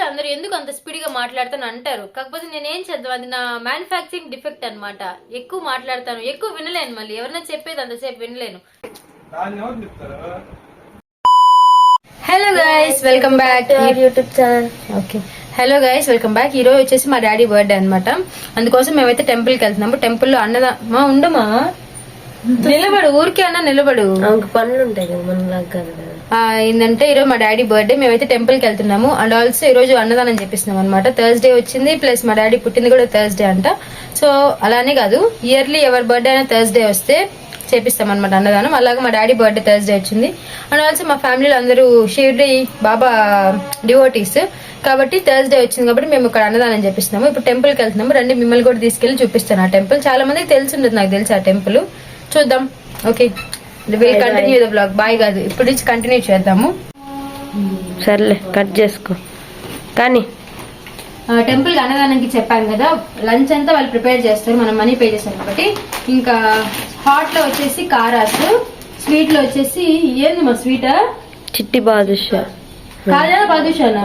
అందరూ ఎందుకు అంత స్పీడ్ గా మాట్లాడతాను అంటారు. కాకపోతే నేనేం చేద్దాం, అది నా మ్యానుఫ్యాక్చరింగ్ డిఫెక్ట్ అన్నమాట. ఎక్కువ మాట్లాడతాను, ఎక్కువ వినలేను. మళ్ళీ ఎవరైనా చెప్పేది అంతసేపు వినలేను. Hello guys, welcome back YouTube channel. Okay, hello guys, welcome back. ఈ రోజు వచ్చేసి మా డాడీ బర్త్డే అనమాట. అందుకోసం మేమైతే టెంపుల్ కి వెళ్తున్నాము. టెంపుల్ లో అన్నదా ఉండమా, నిలబడు, ఊరికే అన్న నిలబడు, పనులు ఉంటాయి కదా మనలాగా. ఏంటంటే ఈరోజు మా డాడీ బర్త్డే, మేమైతే టెంపుల్ కి వెళ్తున్నాము. అండ్ ఆల్సో ఈ రోజు అన్నదానం చేపిస్తున్నాం అనమాట. థర్స్డే వచ్చింది, ప్లస్ మా డాడీ పుట్టింది కూడా థర్స్డే అంట. సో అలానే కాదు, ఇయర్లీ ఎవరి బర్త్డే అయినా థర్స్డే వస్తే చేపిస్తాం అనమాట అన్నదానం. అలాగే మా డాడీ బర్త్డే థర్స్డే వచ్చింది. అండ్ ఆల్సో మా ఫ్యామిలీలో అందరూ షిర్డీ బాబా డివోటీస్ కాబట్టి థర్స్డే వచ్చింది కాబట్టి మేము ఇక్కడ అన్నదానం చేపిస్తున్నాము. ఇప్పుడు టెంపుల్ కి వెళ్తున్నాము, రండి మిమ్మల్ని కూడా తీసుకెళ్లి చూపిస్తాను. ఆ టెంపుల్ చాలా మందికి తెలిసి ఉంటుంది, నాకు తెలిసి ఆ టెంపుల్. చూద్దాం. Okay, will continue the blog. Bye కాదు, ఇప్పుడు నుంచి కంటిన్యూ చేద్దాము. సర్లే, కట్ చేసుకో. కానీ టెంపుల్ అన్నదానానికి చెప్పాను కదా, లంచ్ అంతా వాళ్ళు ప్రిపేర్ చేస్తారు, మనం మనీ పే చేస్తాం కాబట్టి. ఇంకా హాట్ లో వచ్చేసి కారాస్, స్వీట్ లో వచ్చేసి ఏంది మా స్వీట్, చిట్టి బాదుషా, కాజానా బాదుషానా,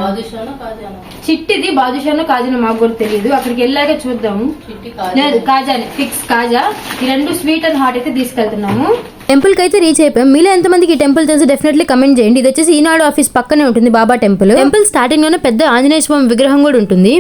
చిట్టిది బాదుషానో కాజానో మాకు కూడా తెలియదు. అక్కడికి వెళ్ళాక చూద్దాము. లేదు, కాజానే ఫిక్స్, కాజా. ఈ రెండు స్వీట్ అండ్ హాట్ అయితే తీసుకెళ్తున్నాము. టెంపుల్ కి అయితే రీచ్ అయిపోయాం. మీలో ఎంతమందికి ఈ టెంపుల్ తెలుసు డెఫినెట్లీ కమెంట్ చేయండి. ఇది వచ్చేసి ఈనాడు ఆఫీస్ పక్కనే ఉంటుంది బాబా టెంపుల్. టెంపుల్ స్టార్టింగ్ లోనే పెద్ద ఆంజనేయ స్వామి విగ్రహం కూడా ఉంటుంది.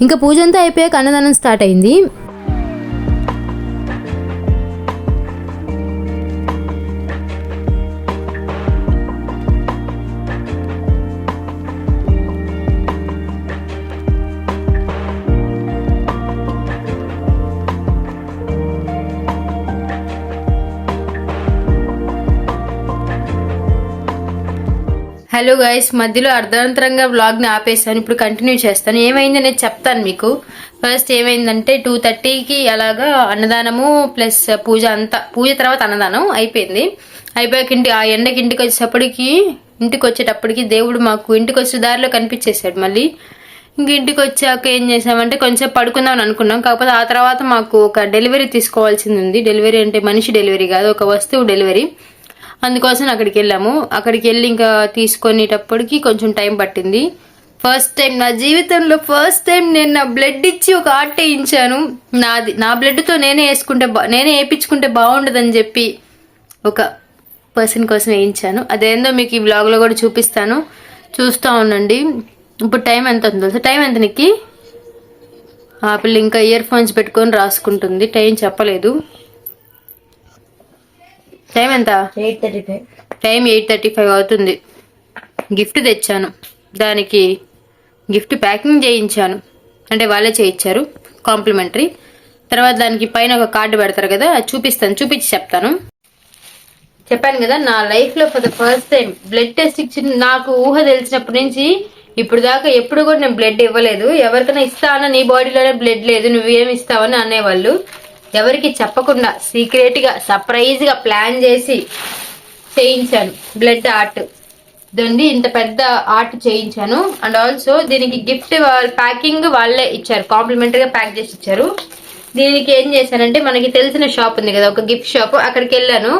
ఇంకా పూజ అంతా అయిపోయాక అన్నదానం స్టార్ట్ అయింది. హలో గైస్, మధ్యలో అర్ధాంతరంగా వ్లాగ్ ని ఆపేసాను, ఇప్పుడు కంటిన్యూ చేస్తాను. ఏమైంది అనేది చెప్తాను మీకు. ఫస్ట్ ఏమైందంటే 2:30కి అలాగా అన్నదానము ప్లస్ పూజ అంతా, పూజ తర్వాత అన్నదానం అయిపోయింది. అయిపోయాక ఆ ఎండకి ఇంటికి వచ్చేటప్పటికి దేవుడు మాకు ఇంటికి వచ్చే దారిలో కనిపించేశాడు. మళ్ళీ ఇంటికి వచ్చాక ఏం చేసామంటే కొంచెం పడుకుందామని అనుకున్నాం. కాకపోతే ఆ తర్వాత మాకు ఒక డెలివరీ తీసుకోవాల్సింది ఉంది. డెలివరీ అంటే మనిషి డెలివరీ కాదు, ఒక వస్తువు డెలివరీ. అందుకోసం అక్కడికి వెళ్ళాము. అక్కడికి వెళ్ళి ఇంకా తీసుకునేటప్పటికి కొంచెం టైం పట్టింది. ఫస్ట్ టైం నా జీవితంలో నేను నా బ్లడ్ ఇచ్చి ఒక ఆర్ట్ వేయించాను. నా బ్లడ్తో నేనే వేయించుకుంటే బాగుండదని చెప్పి ఒక పర్సన్ కోసం వేయించాను. అదేందో మీకు ఈ బ్లాగ్లో కూడా చూపిస్తాను, చూస్తూ ఉండండి. ఇప్పుడు టైం ఎంత అవుతుందో తెలుసా? టైం ఎంత నీకు? ఆ పిల్ల ఇంకా ఇయర్ ఫోన్స్ పెట్టుకొని రాసుకుంటుంది, టైం చెప్పలేదు. టైం ఎంత? 8:35. టైం 8:35 అవుతుంది. గిఫ్ట్ తెచ్చాను, దానికి గిఫ్ట్ ప్యాకింగ్ చేయించాను, అంటే వాళ్ళే చేయించారు కాంప్లిమెంటరీ. తర్వాత దానికి పైన ఒక కార్డు పెడతారు కదా, అది చూపించి చెప్తాను. చెప్పాను కదా, నా లైఫ్ లో for the first time blood test ఇచ్చింది. నాకు ఊహ తెలిసినప్పటి నుంచి ఇప్పుడు దాకా ఎప్పుడు కూడా నేను బ్లడ్ ఇవ్వలేదు. ఎవరికైనా ఇస్తానా, నీ బాడీలోనే బ్లడ్ లేదు నువ్వేమి ఇస్తావని అనేవాళ్ళు. ఎవరికి చెప్పకుండా సీక్రెట్ గా సర్ప్రైజ్ గా ప్లాన్ చేసి చేయించాను బ్లడ్ ఆర్ట్. దాన్ని ఇంత పెద్ద ఆర్ట్ చేయించాను. అండ్ ఆల్సో దీనికి గిఫ్ట్ ప్యాకింగ్ వాళ్ళే ఇచ్చారు, కాంప్లిమెంటరీగా ప్యాక్ చేసి ఇచ్చారు. దీనికి ఏం చేశానంటే, మనకి తెలిసిన షాప్ ఉంది కదా, ఒక గిఫ్ట్ షాప్, అక్కడికి వెళ్ళాను.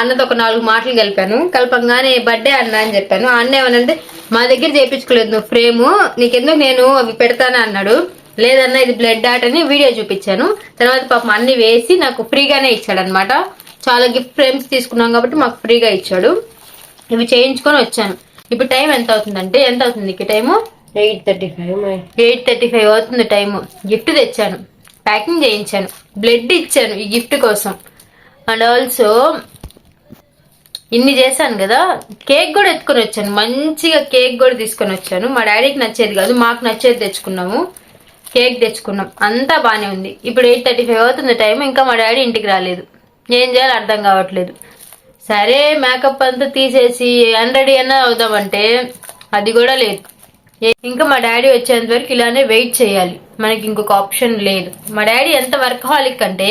అన్నతో ఒక 4 మాటలు కలపంగానే బర్త్డే అన్న అని చెప్పాను. అన్న ఏమనంటే, మా దగ్గర చేయించుకోలేదు నువ్వు ఫ్రేము, నీకెందుకు నేను అవి పెడతాను అన్నాడు. లేదన్నా ఇది బ్లడ్ ఆర్ట్ అని వీడియో చూపించాను. తర్వాత పాపం అన్ని వేసి నాకు ఫ్రీగానే ఇచ్చాడు అనమాట. చాలా గిఫ్ట్ ఫ్రేమ్స్ తీసుకున్నాం కాబట్టి మాకు ఫ్రీగా ఇచ్చాడు. ఇవి చేయించుకొని వచ్చాను. ఇప్పుడు టైం ఎంత అవుతుందంటే, ఎంత అవుతుంది ఇక్కడ టైము? 8:35 అవుతుంది టైము. గిఫ్ట్ తెచ్చాను, ప్యాకింగ్ చేయించాను, బ్లడ్ ఇచ్చాను ఈ గిఫ్ట్ కోసం. అండ్ ఆల్సో ఇన్ని చేశాను కదా, కేక్ కూడా ఎత్తుకొని వచ్చాను. మంచిగా కేక్ కూడా తీసుకొని వచ్చాను. మా డాడీకి నచ్చేది కాదు, మాకు నచ్చేది తెచ్చుకున్నాము. కేక్ తెచ్చుకున్నాం, అంతా బానే ఉంది. ఇప్పుడు 8:35 అవుతుంది టైం, ఇంకా మా డాడీ ఇంటికి రాలేదు. ఏం చేయాలో అర్థం కావట్లేదు. సరే మేకప్ అంతా తీసేసి అన్రెడీ అన్నా అవుదామంటే అది కూడా లేదు. ఇంకా మా డాడీ వచ్చేంత వరకు ఇలానే వెయిట్ చేయాలి, మనకి ఇంకొక ఆప్షన్ లేదు. మా డాడీ ఎంత వర్కహాలిక్ అంటే,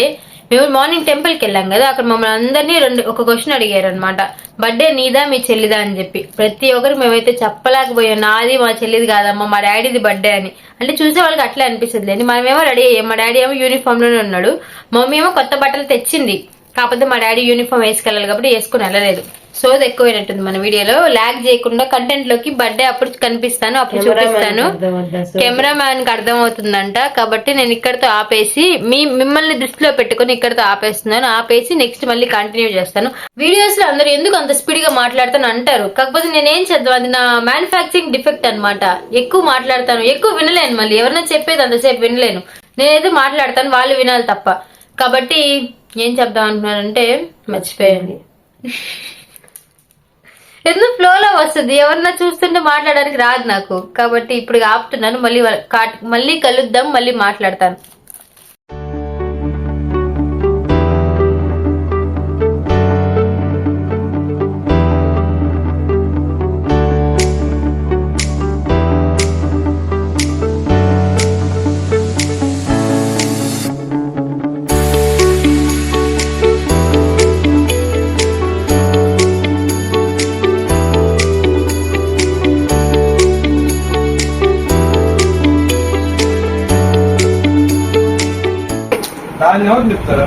మేము మార్నింగ్ టెంపుల్కి వెళ్ళాం కదా, అక్కడ మమ్మల్ని అందరినీ ఒక క్వశ్చన్ అడిగారు అనమాట, బర్త్డే నీదా మీ చెల్లిదా అని చెప్పి. ప్రతి ఒక్కరికి మేమైతే చెప్పలేకపోయాం, నాది మా చెల్లిది కాదమ్మా మా డాడీది బర్త్డే అని. అంటే చూసే వాళ్ళకి అట్లా అనిపిస్తుంది లేని, మనమేమో రెడీ అయ్యాం, మా డాడీ ఏమో యూనిఫామ్ లోనే ఉన్నాడు, మమ్మీ ఏమో కొత్త బట్టలు తెచ్చింది, కాకపోతే మా డాడీ యూనిఫామ్ వేసుకెళ్ళాలి కాబట్టి వేసుకుని వెళ్ళలేదు. సోది ఎక్కువైనట్టుంది మన వీడియోలో. లాగ్ చేయకుండా కంటెంట్ లోకి బర్త్డే అప్పుడు కనిపిస్తాను, అప్పుడు చూపిస్తాను. కెమెరామ్యాన్ కి అర్థం అవుతుందంట, కాబట్టి నేను ఇక్కడతో ఆపేసి మిమ్మల్ని దృష్టిలో పెట్టుకుని ఇక్కడతో ఆపేస్తున్నాను. ఆపేసి నెక్స్ట్ మళ్ళీ కంటిన్యూ చేస్తాను. వీడియోస్ లో అందరూ ఎందుకు అంత స్పీడ్ గా మాట్లాడతాను అంటారు, కాకపోతే నేనేం చేద్దాం, అది నా మ్యానుఫ్యాక్చరింగ్ డిఫెక్ట్ అనమాట. ఎక్కువ మాట్లాడతాను, ఎక్కువ వినలేను, మళ్ళీ ఎవరైనా చెప్పేది అంతసేపు వినలేను. నేనైతే మాట్లాడతాను, వాళ్ళు వినాలి తప్ప. కాబట్టి ఏం చెప్దాం అంటున్నానంటే మర్చిపోయింది. ఎందుకు ఫ్లోలో వస్తుంది, ఎవరన్నా చూస్తుంటే మాట్లాడడానికి రాదు నాకు, కాబట్టి ఇప్పుడు ఆపుతున్నాను. మళ్ళీ కలుద్దాం, మళ్ళీ మాట్లాడతాను. దాన్ని ఎవరు చెప్తారు?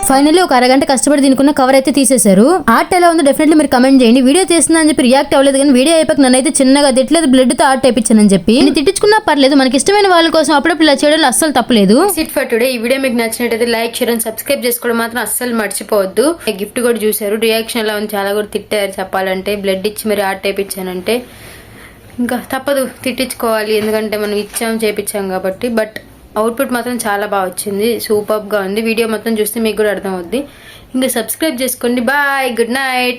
ఫైనల్లీ ఒక అరగంట కష్టపడి దీనికున్న కవర్ అయితే తీసేశారు. ఆర్ట్ ఎలా ఉందో డెఫినెట్లీ మీరు కమెంట్ చేయండి. వీడియో తీస్తున్నా అని చెప్పి రియాక్ట్ అవ్వలేదు, కానీ వీడియో అయిపోయి నన్నైతే చిన్నగా తిట్టలేదు, బ్లడ్ తో ఆర్ట్ అయిపించానని చెప్పి. నేను తిట్టించుకున్నా పర్లేదు, మనకి ఇష్టమైన వాళ్ళ కోసం అప్పుడప్పుడు ఇలా చేయడంలో అస్సలు తప్పలేదు. SIT for today. ఈ వీడియో మీకు నచ్చినట్టయితే లైక్, షేర్ అండ్ సబ్స్క్రైబ్ చేసుకోవడం మాత్రం అస్సలు మర్చిపోవద్దు. గిఫ్ట్ కూడా చూసారు, రియాక్షన్ ఎలా ఉంది, చాలా కూడా తిట్టారు చెప్పాలంటే. బ్లడ్ ఇచ్చి మరి ఆర్ట్ అయిపించానంటే ఇంకా తప్పదు, తిట్టించుకోవాలి, ఎందుకంటే మనం ఇచ్చాం చేపించాం కాబట్టి. బట్ అవుట్పుట్ మాత్రం చాలా బాగా వచ్చింది, సూపర్గా ఉంది. వీడియో మొత్తం చూస్తే మీకు కూడా అర్థం అవుద్ది. ఇంకా సబ్స్క్రైబ్ చేసుకోండి. Bye, good night.